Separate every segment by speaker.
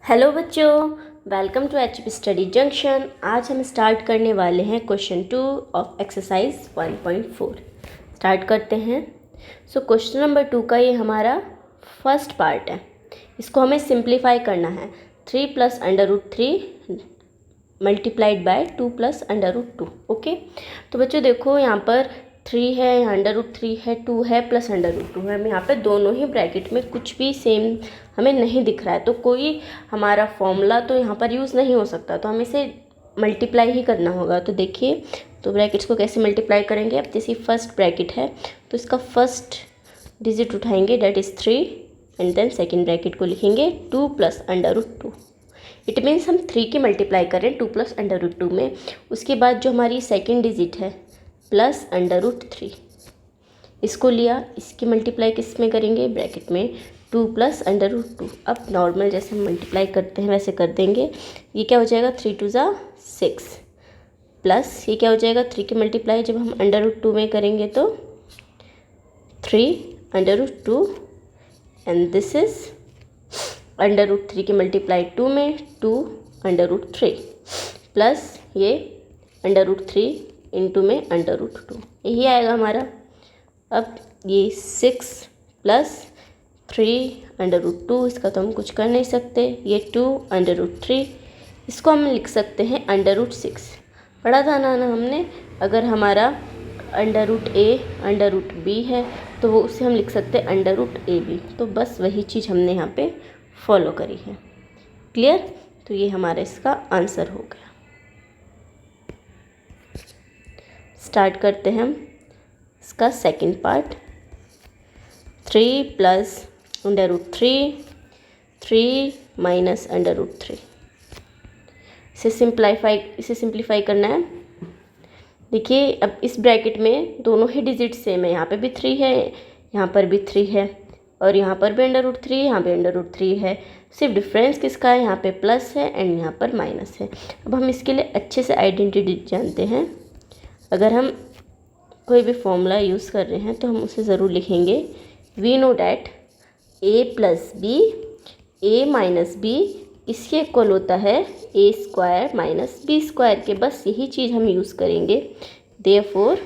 Speaker 1: Hello बच्चों, welcome to HP study junction. आज हम स्टार्ट करने वाले हैं क्वेश्चन 2 ऑफ एक्सरसाइज 1.4। स्टार्ट करते हैं। क्वेश्चन नंबर 2 का ये हमारा फर्स्ट पार्ट है। इसको हमें सिंप्लीफाई करना है। 3 + √3 मल्टीप्लाइड बाय 2 + √2। ओके, तो बच्चों देखो यहाँ पर 3 है, यहाँ √3 है, 2 है प्लस √2 है। हमें यहाँ पे दोनों ही ब्रैकेट में कुछ भी सेम हमें नहीं दिख रहा है, तो कोई हमारा फॉर्मूला तो यहाँ पर यूज़ नहीं हो सकता, तो हमें इसे मल्टीप्लाई ही करना होगा। तो देखिए, तो ब्रैकेट्स को कैसे मल्टीप्लाई करेंगे। अब जैसे फर्स्ट ब्रैकेट है तो इसका फर्स्ट डिजिट उठाएंगे, that is 3, and then second bracket को लिखेंगे 2 + √2। इट मीन्स हम 3 की मल्टीप्लाई करें 2 + √2 में। उसके बाद जो हमारी सेकेंड डिजिट है प्लस √3, इसको लिया, इसकी मल्टीप्लाई किस में करेंगे, ब्रैकेट में 2 + √2। अब नॉर्मल जैसे हम मल्टीप्लाई करते हैं वैसे कर देंगे। ये क्या हो जाएगा, 3 × 2 = 6 प्लस ये क्या हो जाएगा, 3 की मल्टीप्लाई जब हम √2 में करेंगे तो 3 √2, एंड दिस इज √3 की मल्टीप्लाई 2 में 2 √3 प्लस ये √3 इंटू में √2, यही आएगा हमारा। अब ये 6 प्लस 3 √2, इसका तो हम कुछ कर नहीं सकते। ये 2 √3, इसको हम लिख सकते हैं √6। पढ़ा था ना हमने, अगर हमारा √a √b है तो वो उसे हम लिख सकते हैं √ab। तो बस वही चीज़ हमने यहाँ पे फॉलो करी है। क्लियर? तो ये हमारा इसका आंसर हो गया। स्टार्ट करते हैं हम इसका सेकंड पार्ट। 3 + √3, 3 - √3। इसे सिंप्लीफाई करना है। देखिए, अब इस ब्रैकेट में दोनों ही डिजिट सेम है। यहाँ पे भी 3 है, यहाँ पर भी 3 है, और यहाँ पर भी √3, यहाँ पे √3 है। सिर्फ डिफरेंस किसका है, यहाँ पे प्लस है एंड यहाँ पर माइनस है। अब हम इसके लिए अच्छे से आइडेंटिटी जानते हैं। अगर हम कोई भी फॉर्मूला यूज़ कर रहे हैं तो हम उसे ज़रूर लिखेंगे। We know that a + b, a - b इसके इक्वल होता है a² - b² के। बस यही चीज़ हम यूज़ करेंगे। देयरफॉर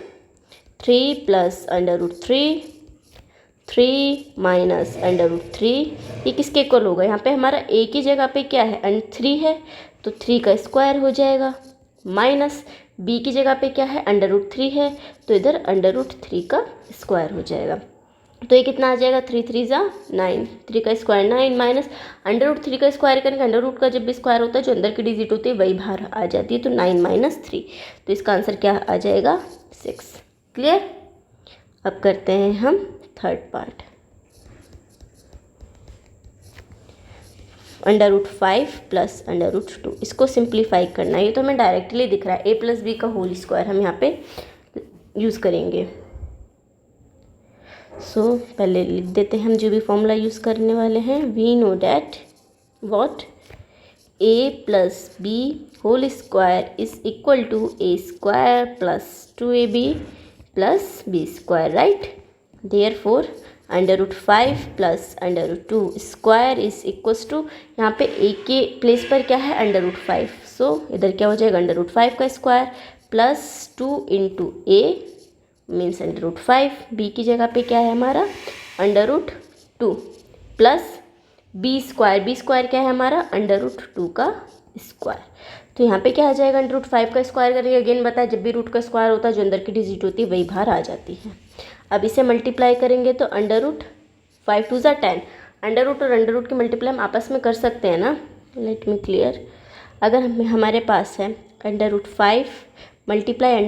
Speaker 1: 3 + √3, 3 - √3 ये किसके इक्वल होगा, यहाँ पे हमारा a की जगह पे क्या है, 3 है, तो 3 का स्क्वायर हो जाएगा, माइनस b की जगह पे क्या है, √3 है, तो इधर √3 का स्क्वायर हो जाएगा। तो ये कितना आ जाएगा, 3 × 3 = 9, 3 का स्क्वायर 9, माइनस √3 का स्क्वायर करेंगे। √रूट का जब भी स्क्वायर होता है जो अंदर की डिजिट होती है वही बाहर आ जाती है, तो 9 - 3, तो इसका आंसर क्या आ जाएगा, 6। क्लियर? अब करते हैं हम थर्ड पार्ट। √5 + √2, इसको सिंप्लीफाई करना है। ये तो हमें डायरेक्टली दिख रहा है, a + b का होल स्क्वायर हम यहाँ पे यूज़ करेंगे। पहले लिख देते हैं हम जो भी फॉर्मूला यूज़ करने वाले हैं। We know that what a + b whole square is equal to a² + 2ab + b², right? Therefore √5 + √2 square is equals to, यहाँ पे a के प्लेस पर क्या है, √5, सो इधर क्या हो जाएगा, √5 का square plus 2 × a means √5, b की जगह पे क्या है हमारा, √2 प्लस b² क्या है हमारा, √2 का स्क्वायर। तो यहाँ पे क्या आ जाएगा, √5 का स्क्वायर करेंगे। अगेन बताया, जब भी रूट का स्क्वायर होता है जो अंदर की डिजिट होती है वही बाहर आ जाती है। अब इसे मल्टीप्लाई करेंगे तो √5 × 2 = 10, √रूट और √रूट की मल्टीप्लाई हम आपस में कर सकते हैं ना। Let me clear. अगर हमारे पास है √5 ×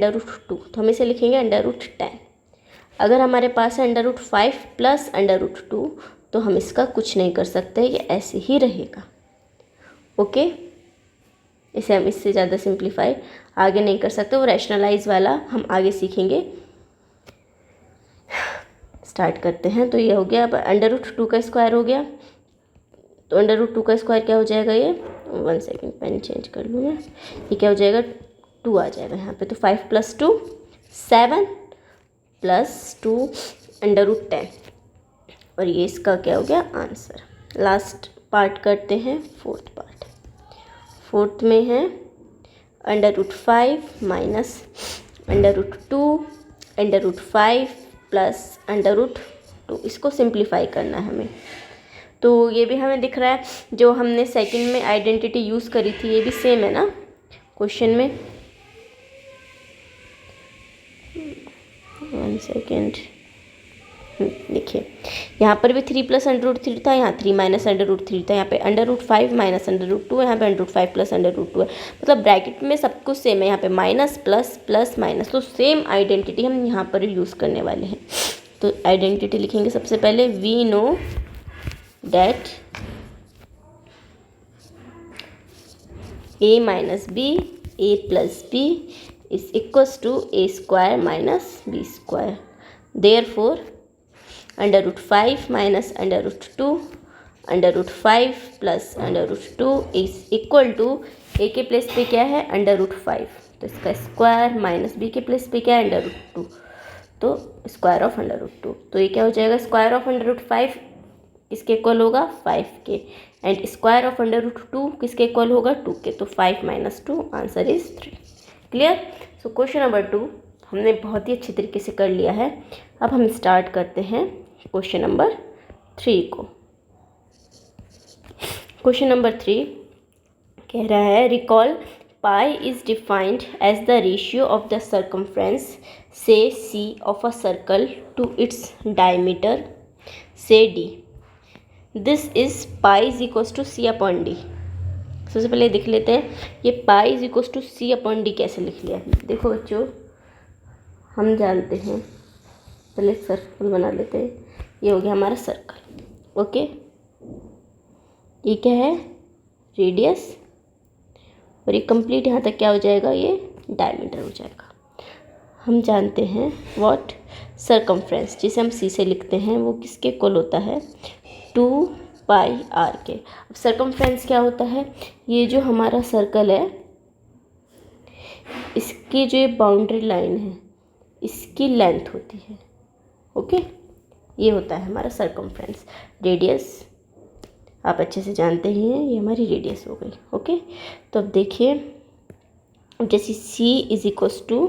Speaker 1: √2, तो हम इसे लिखेंगे √10। अगर हमारे पास है √5 + √2, तो हम इसका कुछ नहीं कर सकते, ये ऐसे ही रहेगा। ओके, इसे हम इससे ज़्यादा सिंप्लीफाई आगे नहीं कर सकते, वो रैशनलाइज वाला हम आगे सीखेंगे। स्टार्ट करते हैं। तो ये हो गया। अब √2 का स्क्वायर हो गया, तो √2 का स्क्वायर क्या हो जाएगा, ये 1 सेकेंड पेन चेंज कर लूँ मैं। ये क्या हो जाएगा, 2 आ जाएगा यहाँ पे। तो 5 + 2 7 + 2 √10, और ये इसका क्या हो गया, आंसर। लास्ट पार्ट करते हैं, फोर्थ पार्ट। फोर्थ में है √5 माइनस √2 √5 प्लस √2। इसको सिंप्लीफाई करना है हमें। तो ये भी हमें दिख रहा है, जो हमने सेकंड में आइडेंटिटी यूज़ करी थी ये भी सेम है ना क्वेश्चन में। 1 सेकेंड, देखिए यहाँ पर भी 3 प्लस √3 था, यहाँ 3 माइनस √3 था, यहाँ पे √5 माइनस √2 है, यहाँ पे √5 प्लस √2 है। मतलब ब्रैकेट में सब कुछ सेम है, यहाँ पे माइनस प्लस प्लस माइनस, तो सेम आइडेंटिटी हम यहाँ पर यूज़ करने वाले हैं। तो आइडेंटिटी लिखेंगे सबसे पहले, we know that a minus b, a plus b is equals to a square minus b square. Therefore, √5 minus √2 √5 plus √2 is equal to a के प्लेस पे क्या है √5, तो इसका स्क्वायर माइनस b के प्लेस पे क्या है √2, तो स्क्वायर ऑफ √2। तो ये क्या हो जाएगा, स्क्वायर ऑफ √5 किसके इक्वल होगा 5 के, एंड स्क्वायर ऑफ √2 किसके इक्वल होगा 2 के। तो 5 - 2 answer is 3। Clear. So question number 2 हमने बहुत ही अच्छी तरीके से कर लिया है। अब हम स्टार्ट करते हैं क्वेश्चन नंबर 3 को। क्वेश्चन नंबर 3 कह रहा है, recall pi is defined as the ratio of the circumference से C of a circle to its diameter से D. This is pi is equals to C upon D. सबसे पहले देख लेते हैं ये pi is equals to C upon D कैसे लिख लिया है। देखो बच्चों, हम जानते हैं, पहले सर्कल बना लेते हैं। ये हो गया हमारा सर्कल, ओके। ये क्या है, रेडियस, और ये कंप्लीट यहाँ तक क्या हो जाएगा, ये डायमीटर हो जाएगा। हम जानते हैं व्हाट सर्कमफ्रेंस, जिसे हम सी से लिखते हैं, वो किसके इक्वल होता है 2πr के। अब सर्कमफ्रेंस क्या होता है, ये जो हमारा सर्कल है इसकी जो ये बाउंड्री लाइन है इसकी लेंथ होती है, ओके। ये होता है हमारा सर्कमफ्रेंस। रेडियस आप अच्छे से जानते ही हैं, ये हमारी रेडियस हो गई, ओके। तो अब देखिए, जैसे c is equals to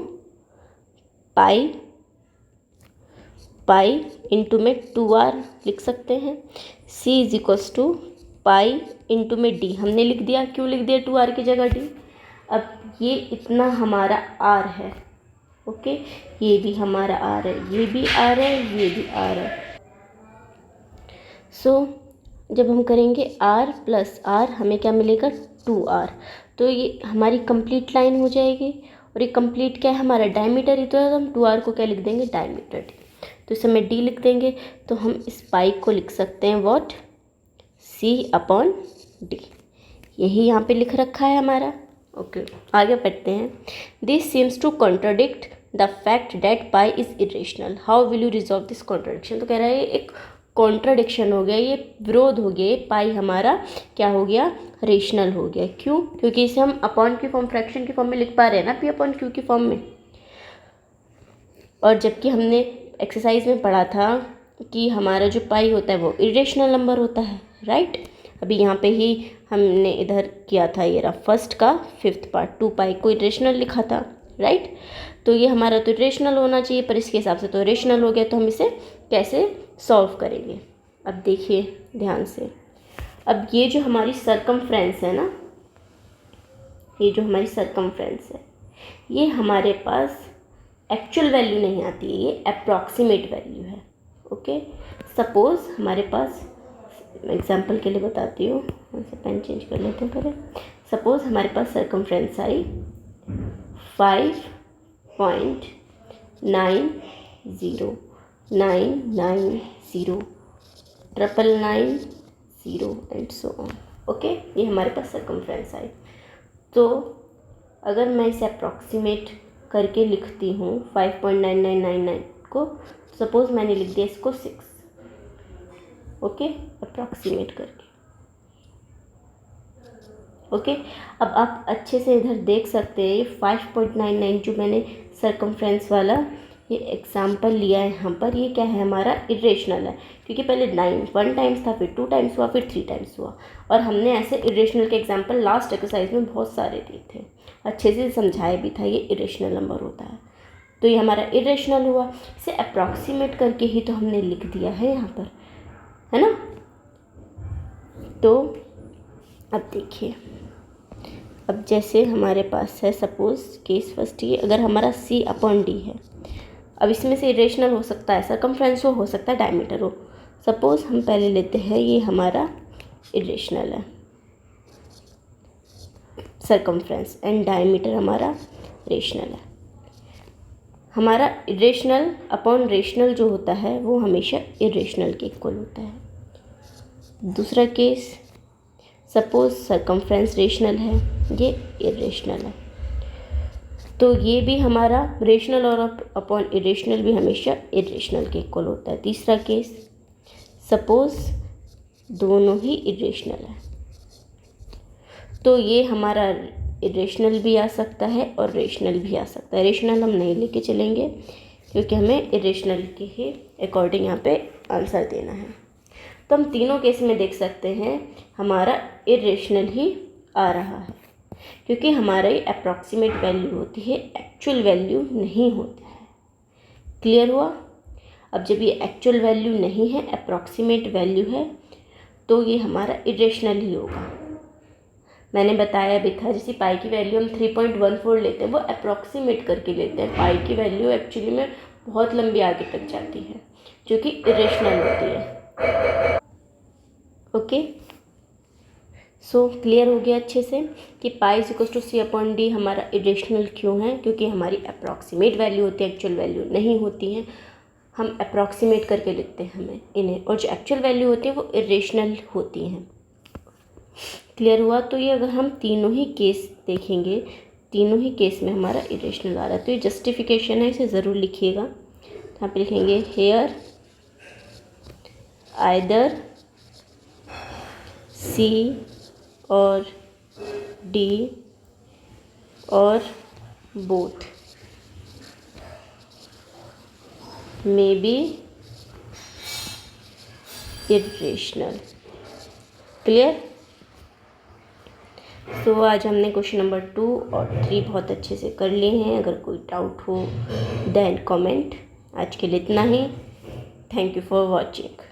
Speaker 1: pi into में 2r लिख सकते हैं। c is equals to pi into में d हमने लिख दिया, क्यों लिख दिया 2r की जगह d। अब ये इतना हमारा r है, ओके। ये भी हमारा r है, ये भी r है, ये भी r है। सो जब हम करेंगे r प्लस r हमें क्या मिलेगा 2r। तो ये हमारी कंप्लीट लाइन हो जाएगी, और ये कंप्लीट क्या है हमारा डायमीटर ही तो है, तो हम 2r को क्या लिख देंगे डायमीटर d। तो इसे में d लिख देंगे, तो हम इस पाई को लिख सकते हैं व्हाट c अपॉन d। यही यहाँ पे लिख रखा है हमारा, ओके। आगे बढ़ते हैं। This seems to contradict the fact that pi is irrational, how will you resolve this contradiction. तो कह रहा है एक कॉन्ट्राडिक्शन हो गया, ये विरोध हो गया, पाई हमारा क्या हो गया रेशनल हो गया। क्यों, क्योंकि इसे हम अपॉन की फॉर्म, फ्रैक्शन की फॉर्म में लिख पा रहे हैं ना, p अपॉन q की फॉर्म में। और जबकि हमने एक्सरसाइज में पढ़ा था कि हमारा जो पाई होता है वो इरेशनल नंबर होता है, राइट। अभी यहाँ पे ही हमने इधर किया था, ये रहा फर्स्ट का 5th पार्ट, 2 पाई को इरेशनल लिखा था, राइट। तो ये हमारा तो इरेशनल होना चाहिए, पर इसके हिसाब से तो इरेशनल हो गया। तो हम इसे कैसे सॉल्व करेंगे, अब देखिए ध्यान से। अब ये जो हमारी सर्कमफ्रेंस है ना, ये जो हमारी सर्कमफ्रेंस है, ये हमारे पास एक्चुअल वैल्यू नहीं आती है, ये अप्रॉक्सीमेट वैल्यू है, ओके। सपोज़ हमारे पास, एग्जांपल के लिए बताती हूँ, पेन चेंज कर लेते हैं पहले। सपोज़ हमारे पास सर्कमफ्रेंस आई 5.90990 एंड सो ऑन, ओके। ये हमारे पास सर्कमफ्रेंस आई। तो अगर मैं इसे अप्रॉक्सीमेट करके लिखती हूँ 5.9999 को, सपोज़ मैंने लिख दिया इसको 6, ओके, अप्रॉक्सीमेट करके, ओके। अब आप अच्छे से इधर देख सकते हैं 5.99 जो मैंने सर्कमफ्रेंस वाला ये एग्जाम्पल लिया है यहाँ पर, ये क्या है हमारा इरेशनल है, क्योंकि पहले 1 टाइम्स था, फिर 2 टाइम्स हुआ, फिर 3 टाइम्स हुआ, और हमने ऐसे इरेशनल के एग्जाम्पल लास्ट एक्सरसाइज में बहुत सारे दिए थे, अच्छे से समझाया भी था ये इरेशनल नंबर होता है। तो ये हमारा इरेशनल हुआ, इसे अप्रॉक्सीमेट करके ही तो हमने लिख दिया है यहाँ पर, है ना। तो अब देखिए, अब जैसे हमारे पास है सपोज़ केस फर्स्ट, ये अगर हमारा C/D है, अब इसमें से इरेशनल हो सकता है सरकमफ्रेंस हो सकता है डायमीटर हो। सपोज़ हम पहले लेते हैं ये हमारा इरेशनल है, सरकमफ्रेंस एंड डायमीटर हमारा रेशनल है। हमारा इरेशनल अपॉन रेशनल जो होता है वो हमेशा इरेशनल के इक्वल होता है। दूसरा केस, सपोज़ सरकमफ्रेंस रेशनल है, ये इरेशनल है, तो ये भी हमारा रेशनल और अपॉन इरेशनल भी हमेशा इरेशनल के इक्वल होता है। तीसरा केस, सपोज़ दोनों ही इरेशनल है, तो ये हमारा इरेशनल भी आ सकता है और रेशनल भी आ सकता है। रेशनल हम नहीं लेके चलेंगे क्योंकि हमें इरेशनल के ही अकॉर्डिंग यहाँ पे आंसर देना है। तो हम तीनों केस में देख सकते हैं हमारा इरेशनल ही आ रहा है, क्योंकि हमारा ये अप्रॉक्सीमेट वैल्यू होती है, एक्चुअल वैल्यू नहीं होता है। क्लियर हुआ। अब जब ये एक्चुअल वैल्यू नहीं है, अप्रॉक्सीमेट वैल्यू है, तो ये हमारा इरेशनल ही होगा। मैंने बताया भी था, जैसे पाई की वैल्यू हम 3.14 लेते हैं, वो अप्रॉक्सीमेट करके लेते हैं। पाई की वैल्यू एक्चुअली में बहुत लंबी आगे तक जाती है, जो कि इरेशनल होती है। ओके, सो क्लियर हो गया अच्छे से कि पाई = C/D हमारा इरेशनल क्यों है, क्योंकि हमारी अप्रॉक्सीमेट वैल्यू होती है, एक्चुअल वैल्यू नहीं होती है। हम अप्रॉक्सीमेट करके लिखते हैं हमें इन्हें, और जो एक्चुअल वैल्यू होती है वो इरेशनल होती हैं। क्लियर हुआ। तो ये अगर हम तीनों ही केस देखेंगे, तीनों ही केस में हमारा इरेशनल आ रहा है, तो ये जस्टिफिकेशन है, इसे ज़रूर लिखिएगा। यहाँ पे लिखेंगे हेयर आइदर C और D और both may be irrational. Clear. तो आज हमने क्वेश्चन नंबर 2 और 3 बहुत अच्छे से कर लिए हैं। अगर कोई डाउट हो देन कमेंट। आज के लिए इतना ही। Thank you for watching.